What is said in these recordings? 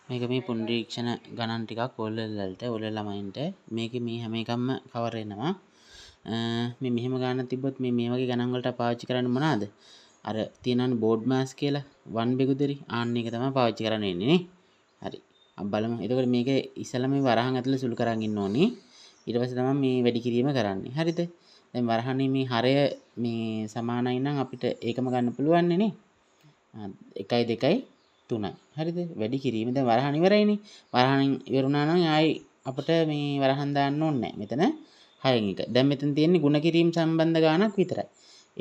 මේක මේ පුනරීක්ෂණ ගණන් ටිකක් ඔයගොල්ලන්ට ළමයින්ට මේකේ මේ හැම එකක්ම කවර් වෙනවා. මේ මෙහෙම ගණන් තිබ්බොත් මේ වගේ ගණන් වලට පාවිච්චි කරන්න මොනවාද? අර තියෙනවනේ බෝඩ් මාස් කියලා වන් බෙගුදරි ආන්න එක තමයි පාවිච්චි කරන්න වෙන්නේ නේ. හරි. අපි බලමු. එතකොට මේක ඉස්සෙල්ලා මේ වරහන් ඇතුලේ සුළු කරන් ඉන්න ඕනි. ඊට පස්සේ තමයි මේ වැඩි කිරීම කරන්නේ. හරිද? දැන් වරහනේ මේ හරය මේ සමානයි නම් අපිට ඒකම ගන්න පුළුවන් නේ. 1 2 3යි. හරිද? වැඩි කිරීම දැන් වරහන් ඉවරයිනේ. වරහන් ඉවරුණා නම් ආයි අපිට මේ වරහන් දාන්න ඕනේ නැහැ. මෙතන 6න් 1. දැන් මෙතන තියෙන්නේ ಗುಣ කිරීම සම්බන්ධ ගානක් විතරයි.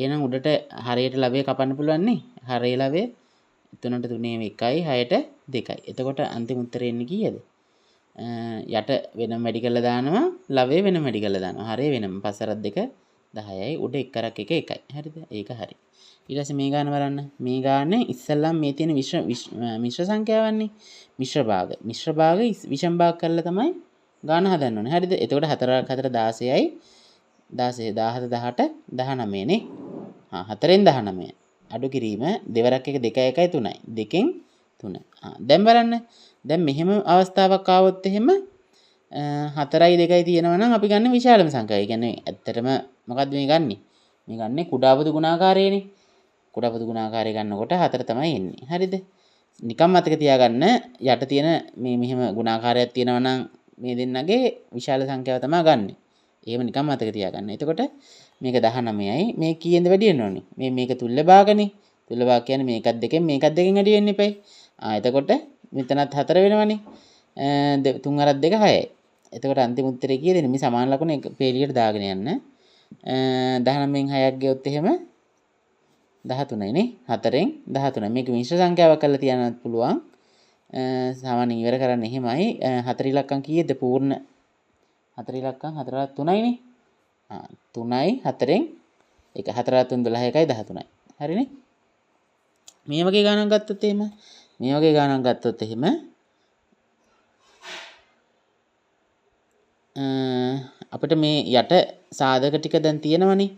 එහෙනම් උඩට හරයට ලවය කපන්න පුළුවන් නේ. හරයේ ලවය 3ට 3 1යි 6ට 2යි. එතකොට අන්තිම උත්තරේ එන්නේ කීයද? යට වෙනම වැඩි කරලා දානවා, ලවය වෙනම වැඩි කරලා දානවා. හරය වෙනම. 5 2 10යි. උඩ 1 1 1යි. හරිද? ඒක හරි. ඊට පස්සේ මේ ගාන බලන්න. මේ ගානේ ඉස්සල්ලාම මේ තියෙන මිශ්‍ර සංඛ්‍යාවන්නේ. මිශ්‍ර භාග. මිශ්‍ර භාග විෂම භාග කරලා තමයි ගාන හදන්න ඕනේ. හරිද? එතකොට 4 4 16යි. 16 17 18 19 නේ. 4ෙන් 19. අඩු කිරීම දෙවරක් එක 2 1යි 3යි. 2ෙන් 3. දැන් බලන්න. දැන් මෙහෙම අවස්ථාවක් ආවොත් එහෙම 4යි 2යි තියෙනවා නම් අපි ගන්න විශාලම සංඛ්‍යාව. ඒ කියන්නේ ඇත්තටම මොකද්ද මේ ගන්නෙ? මේ ගන්නේ කුඩා පොදු ගුණාකාරයනේ. කුඩා පොදු ගුණාකාරය ගන්නකොට 4 තමයි එන්නේ. හරිද? නිකම් මතක තියාගන්න යට තියෙන මේ මෙහෙම ගුණාකාරයක් තියෙනවා නම් මේ දෙන්නගේ විශාල සංඛ්‍යාව තමයි ගන්නෙ. එහෙම නිකම් මතක තියාගන්න. එතකොට මේක 19යි. මේ කීයෙන්ද වැඩි වෙන්න ඕනේ? මේක තුල්ල භාගනේ. තුල්ල භාග කියන්නේ මේකත් දෙකෙන් වැඩි වෙන්න එපයි. එතකොට මෙතනත් 4 වෙනවනේ. 3 අරක් 2 6යි. එතකොට අන්තිම උත්තරේ කීයද? මේ සමාන ලකුණ එක පේලියට දාගෙන යන්න. 19න් 6ක් ගෙවුවොත් එහෙම 13යි නේ. 4ෙන් 13. මේක මිශ්‍ර සංඛ්‍යාවක් කරලා තියන්නත් පුළුවන්. සාමාන්‍යයෙන් ඉවර කරන්න එහෙමයි. 4 ඉලක්කම් කීයද? පූර්ණ 4 ඉලක්කම් 4 3යිනේ. 3යි 4ෙන් 1 4 3 12 1යි 13යි. හරිනේ? මේ වගේ ගණන් ගත්තොත් එහෙම අපිට මේ යට සාධක ටික දැන් තියෙනවනේ.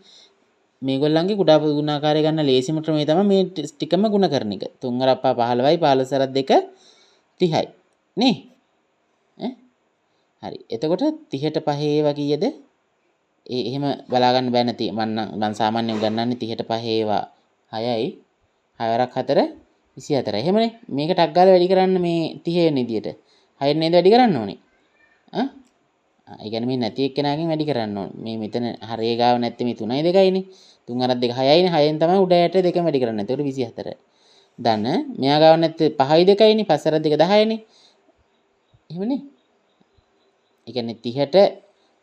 මේගොල්ලන්ගේ කුඩා පොදු ගුණාකාරය ගන්න ලේසිම ක්‍රමය තමයි මේ ටිකම ගුණ කරන එක. 3 අරප්පා 15යි 15 අරක් 2 30යි. නේ? හරි. එතකොට 30ට 5 ඒවා කීයද? එහෙම බලා ගන්න බෑ නැති. මම සාමාන්‍යයෙන් ගන්නන්නේ 30ට 5 ඒවා 6යි. 6 වරක් 4 24යි. එහෙමනේ. මේක ටක් ගාලා වැඩි කරන්න මේ 30 වෙන විදියට. 6 නේද වැඩි කරන්න ඕනේ. ඒ කියන්නේ මේ නැති එක්කෙනාගෙන් වැඩි කරන්න ඕනේ. මේ මෙතන හරිය ගාව නැත්තේ මේ 3යි 2යිනේ. 3 අරක් 2 6යිනේ. 6ෙන් තමයි උඩ යට දෙකම වැඩි කරන්නේ. එතකොට 24. ධන මෙයා ගාව නැත්තේ 5යි 2යිනේ. 5 අරක් 2 10යිනේ. එහෙමනේ. ඒ කියන්නේ 30ට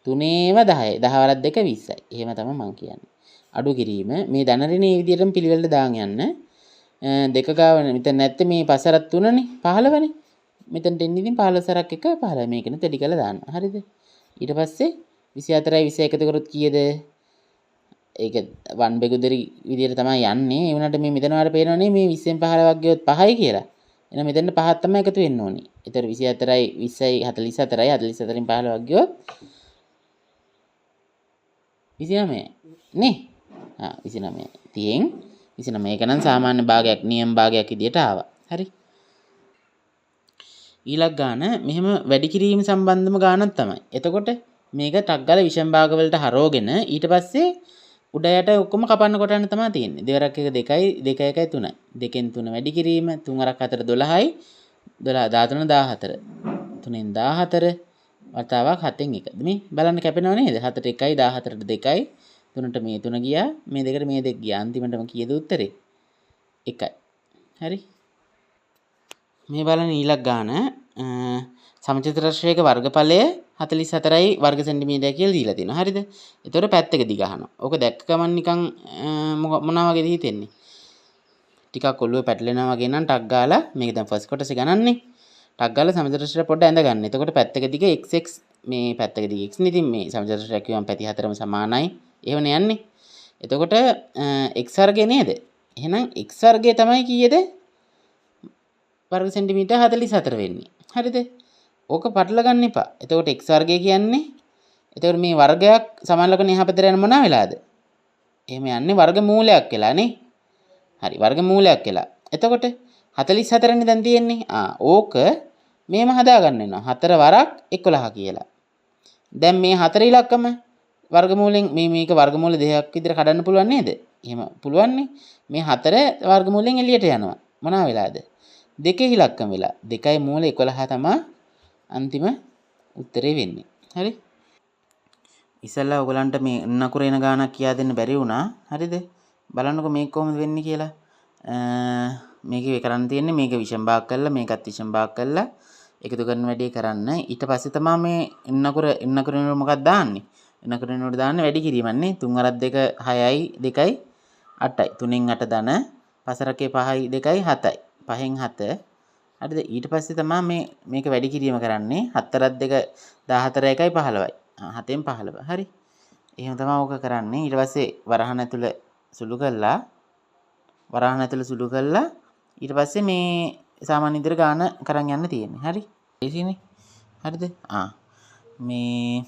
3ේම 10යි. 10 වරක් 2 20යි. එහෙම තමයි මම කියන්නේ. අඩු කිරීම මේ ධන ඍණ මේ විදිහටම පිළිවෙලට දාන් යන්න. දෙක ගාව මෙතන නැත්තේ මේ 5 අරක් 3නේ 15නේ. මෙතනට එන්නේ ඉතින් 15 අරක් 1 15. මේකනේ තෙඩි කරලා දාන්න. හරිද? ඊට පස්සේ 24යි 21 කරොත් කීයද? ඒක වන් බෙගුදරි විදියට තමයි යන්නේ. ඒ වුණාට මේ මෙතන වල පේනවනේ මේ 20න් 15ක් ගියොත් 5යි කියලා. එහෙනම් මෙතන 5ක් තමයි එකතු වෙන්න ඕනේ. ඒතර 24යි 20යි 44යි 44න් 15ක් ගියොත් 29 නේ? 29. 30න් 29. ඒක නම් සාමාන්‍ය භාගයක් නියම භාගයක් විදියට ආවා. හරි. ඊළඟ ගාන මෙහෙම වැඩි කිරීම සම්බන්ධම ගානක් තමයි. එතකොට මේක ටක් ගාලා විෂම භාග වලට හරවගෙන ඊට පස්සේ උඩ යට ඔක්කොම කපන්න කොටන්න තමයි තියෙන්නේ. දෙවරක් එක 2යි 2 1යි 3යි. 2ෙන් 3 වැඩි කිරීම 3 අරක් 4 12යි 12 13 14. 3ෙන් 14 වතාවක් 7ෙන් 1. මේ බලන්න කැපෙනව නේද? 7ට 1යි 14ට 2යි 3ට මේ 3 ගියා මේ දෙකට මේ 2 ගියා. අන්තිමටම කීයද උත්තරේ? 1යි. හරි. මේ බලන ඊළඟ ගාන සමචතුරස්‍රයක වර්ගඵලය 44යි වර්ග සෙන්ටිමීටරය කියලා දීලා තියෙනවා. හරිද? ඒතකොට පැත්තක දිග අහනවා. ඕක දැක්ක ගමන් නිකන් මොනවා වගේද හිතෙන්නේ? ටිකක් ඔළුව පැටලෙනවා වගේ නම් ටක් ගාලා මේක දැන් ෆස්ට් කොටසේ ගණන්නේ. ටක් ගාලා සමචතුරස්‍රය පොඩ්ඩ ඇඳ ගන්න. එතකොට පැත්තක දිග xx මේ පැත්තක දිග x නේ. ඉතින් මේ සමචතුරස්‍රය කියවම පැති හතරම සමානයි. එහෙමනේ යන්නේ. එතකොට x වර්ගය නේද? එහෙනම් x වර්ගය තමයි කීයද? වර්ග සෙන්ටිමීටර 44 වෙන්නේ. හරිද? ඕක පටල ගන්න එපා. එතකොට x වර්ගය කියන්නේ එතකොට මේ වර්ගයක් සමාන ලකුණ එහා පැත්තට යන මොනවා වෙලාද? එහෙම යන්නේ වර්ග මූලයක් වෙලා නේ. හරි වර්ග මූලයක් වෙලා. එතකොට 44 නේ දැන් තියෙන්නේ. ඕක මේම හදාගන්න වෙනවා. 4 වරක් 11 කියලා. දැන් මේ 4 ඉලක්කම වර්ගමූලෙන් මේක වර්ගමූල දෙකක් විදිහට කඩන්න පුළුවන් නේද? එහෙම පුළුවන් නේ. මේ 4 වර්ගමූලෙන් එළියට යනවා. මොනවා වෙලාද? 2 ඉලක්කම වෙලා. 2යි මූල 11 තමයි අන්තිම උත්තරේ වෙන්නේ. හරි? ඉස්සෙල්ලා ඔයගලන්ට මේ නකුර එන ගානක් කියා දෙන්න බැරි වුණා. හරිද? බලන්නකො මේක කොහොමද වෙන්නේ කියලා. මේකේ කරන්න තියෙන්නේ මේක විෂම භාග කරලා මේකත් විෂම භාග කරලා එකතු කරන වැඩේ කරන්න. ඊට පස්සේ තමයි මේ නකුර නෝඩ මොකක්ද දාන්නේ? නකුර නෝඩ දාන්නේ වැඩි කිරීමන්නේ. 3 වරක් 2 6යි 2යි 8යි. 3න් 8 ධන පසරකේ 5යි 2යි 7යි. 5න් 7. හරිද? ඊට පස්සේ තමයි මේක වැඩි කිරීම කරන්නේ. 4ක් 2 14 1යි 15යි. 7න් 15. හරි. එහෙම තමයි ඕක කරන්නේ. ඊට පස්සේ වරහන් ඇතුළ සුළු කළා ඊට පස්සේ මේ සාමාන්‍ය විදිහට ගාන කරන් යන්න තියෙන්නේ. හරි. ඒසිනේ. හරිද? මේ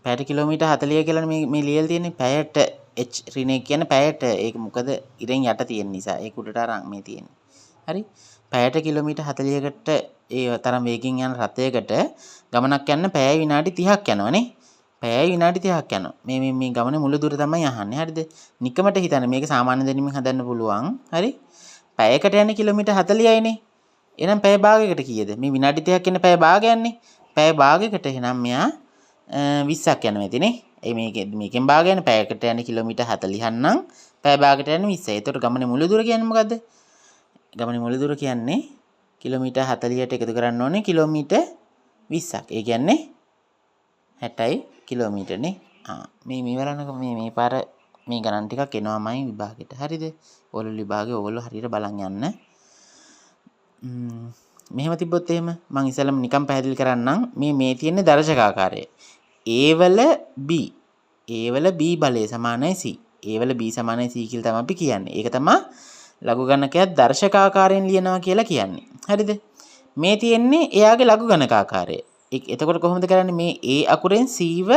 පැයට කිලෝමීටර් 40 කියලා මේ ලියලා තියෙන්නේ. පැයට h ඍණය කියන්නේ පැයට. ඒක මොකද ඉරෙන් යට තියෙන නිසා. ඒක උඩට අරන් මේ තියෙන්නේ. හරි. පැයට කිලෝමීටර් 40කට ඒ තරම් වේගෙන් යන රථයකට ගමනක් යන්න පැය විනාඩි 30ක් යනවනේ. පැය විනාඩි 30ක් යනවා. මේ ගමනේ මුළු දුර තමයි යහන්නේ. හරිද? නිකමට හිතන්න මේක සාමාන්‍ය දෙනින්ම හදන්න පුළුවන්. හරි? පැයකට යන්නේ කිලෝමීටර් 40යිනේ. එහෙනම් පැය භාගයකට කීයද? මේ විනාඩි 30ක් යන පැය භාගයන්නේ. පැය භාගයකට එහෙනම් මෙයා 20ක් යනවා ඇතිනේ. මේකෙන් භාගය යන පැයකට යන්නේ කිලෝමීටර් 40ක් නම් පැය භාගයට යන්නේ 20යි. ඒතකොට ගමනේ මුළු දුර කියන්නේ මොකද්ද? ගමනේ මුළු දුර කියන්නේ කිලෝමීටර් 40ට එකතු කරන්න ඕනේ කිලෝමීටර් 20ක්. ඒ කියන්නේ 60යි කිලෝමීටර්නේ. මේ බලන්නකො මේ පාර මේ ගණන් ටිකක් එනවාමයි විභාගෙට. හරිද? ඕගොල්ලෝ විභාගේ ඕගොල්ලෝ හරියට බලන් යන්න. මෙහෙම තිබ්බොත් එහෙම මම ඉස්සෙල්ලාම නිකන් පැහැදිලි කරන්නම්. මේ තියෙන්නේ දර්ශකාකාරය. A වල B බලය සමානයි C. A වල B සමානයි C කියලා තමයි අපි කියන්නේ. ඒක තමයි ලඝු ගණකයක් දර්ශකාකාරයෙන් ලියනවා කියලා කියන්නේ. හරිද? මේ තියෙන්නේ එයාගේ ලඝු ගණකාකාරය. එතකොට කොහොමද කරන්නේ? මේ A අකුරෙන් C ව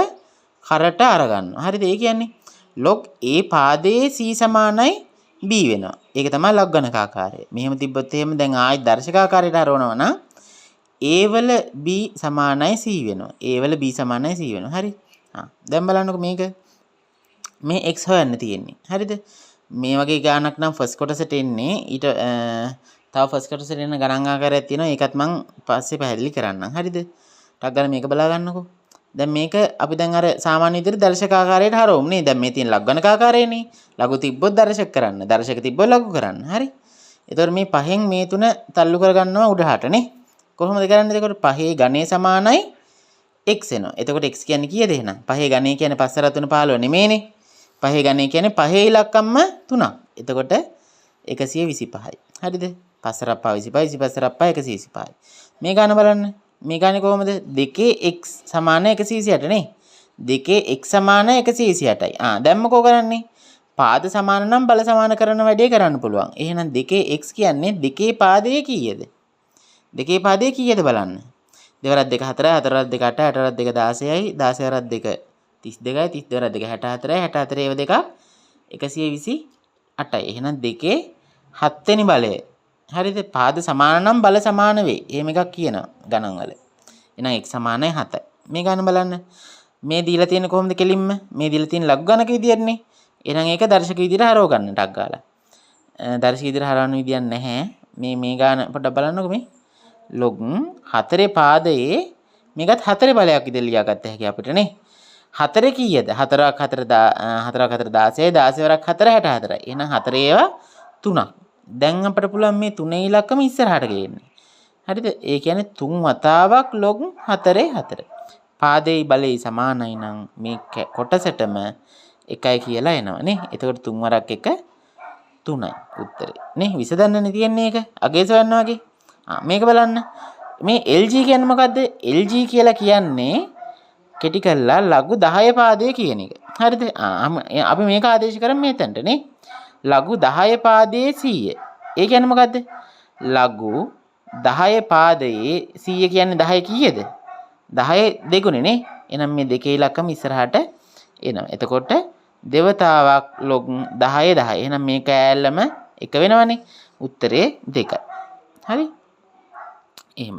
කරට අරගන්නවා. හරිද? ඒ කියන්නේ log A පාදයේ C සමානයි B වෙනවා. ඒක තමයි ලඝු ගණකාකාරය. මෙහෙම තිබ්බොත් එහෙම දැන් ආයි දර්ශකාකාරයට හරවනවා නම් A වල B සමානයි C වෙනවා. A වල B සමානයි C වෙනවා. හරි? දැන් බලන්නකො මේ x හොයන්න තියෙන්නේ. හරිද? මේ වගේ ගානක් නම් ෆස්ට් කොටසට එන්නේ. ඊට තව ෆස්ට් කොටසට එන ගණන් ආකාරයක් තියෙනවා. ඒකත් මම පස්සේ පැහැදිලි කරන්නම්. හරිද? ටක් ගාලා මේක බලා ගන්නකො. දැන් මේක අපි දැන් අර සාමාන්‍ය විදිහට දර්ශකාකාරයට හරවමු නේ. දැන් මේ තියෙන ලඝු ගණකාකාරයනේ. ලඝු තිබ්බොත් දර්ශක කරන්න. දර්ශක තිබ්බොත් ලඝු කරන්න. හරි? එතකොට මේ පහෙන් මේ තුන තල්ලු කරගන්නවා උඩහට නේ. කොහොමද කරන්නේ? එතකොට පහේ ඝනය සමානයි x එනවා. එතකොට x කියන්නේ කීයද එහෙනම්? පහේ ඝනය කියන්නේ 5 4 3 15 නෙමෙයිනේ. පහේ ඝනය කියන්නේ පහේ ඉලක්කම්ම 3ක්. එතකොට 125යි. හරිද? 5 රප්පා 25 25 රප්පා 125යි. මේ ගාන බලන්න. මේ ගානේ කොහොමද? 2x සමාන 128 නේ. 2x සමාන 128යි. දැන් මොකෝ කරන්නේ? පාද සමාන නම් බල සමාන කරන වැඩේ කරන්න පුළුවන්. එහෙනම් 2x කියන්නේ 2 පාදයේ කීයද? 2 පාදයේ කීයද බලන්න. 2 වරක් 2 4යි 4 වරක් 2 8යි 8 වරක් 2 16යි 16 වරක් 2 32යි 32 වරක් 2 64යි 64 ඒව දෙකක් 128යි. එහෙනම් 2 7 වෙනි බලය. හරිද? පාද සමාන නම් බල සමාන වේ. එහෙම එකක් කියනවා ගණන් වල. එහෙනම් x සමානයි 7යි. මේ ගණන බලන්න. මේ දීලා තියෙන්නේ කොහොමද කෙලින්ම? මේ දීලා තියෙන ලඝු ගණක විදියටනේ. එහෙනම් ඒක දර්ශක විදියට හරව ගන්න ටක් ගාලා. දර්ශක විදියට හරවන්න විදියක් නැහැ. මේ ගාන පොඩ්ඩක් බලන්නකෝ මේ. log 4 පාදයේ මේකත් 4 බලයක් විදියට ලියාගත්ත හැකි අපිට නේ. 4 කීයද? 4ක් 4 4ක් 4 16යි 16 වරක් 4 64යි. එහෙනම් 4 ඒවා 3ක්. දැන් අපිට පුළුවන් මේ 3 ඉලක්කම ඉස්සරහට ගේන්න. හරිද? ඒ කියන්නේ 3 වතාවක් log 4 4. පාදයේ බලය සමානයි නම් මේ කොටසටම 1යි කියලා එනවා නේ. එතකොට 3 වරක් 1 3යි උත්තරේ. නේ විසඳන්නනේ තියෙන්නේ ඒක. අගේ සොයන්න වගේ. මේක බලන්න. මේ LG කියන්නේ මොකද්ද? LG කියලා කියන්නේ කෙටි කළා ලඝු 10 පාදයේ කියන එක. හරිද? අපි මේක ආදේශ කරමු මෙතනට නේ. ලඝු 10 පාදයේ 100. ඒ කියන්නේ මොකද්ද? ලඝු 10 පාදයේ 100 කියන්නේ 10 කීයද? 10 දෙගුණේ නේ. එහෙනම් මේ දෙකේ ඉලක්කම ඉස්සරහට එනවා. එතකොට දෙවතාවක් log 10 10. එහෙනම් මේ කෑල්ලම 1 වෙනවනේ. උත්තරේ 2යි. හරි? එහෙම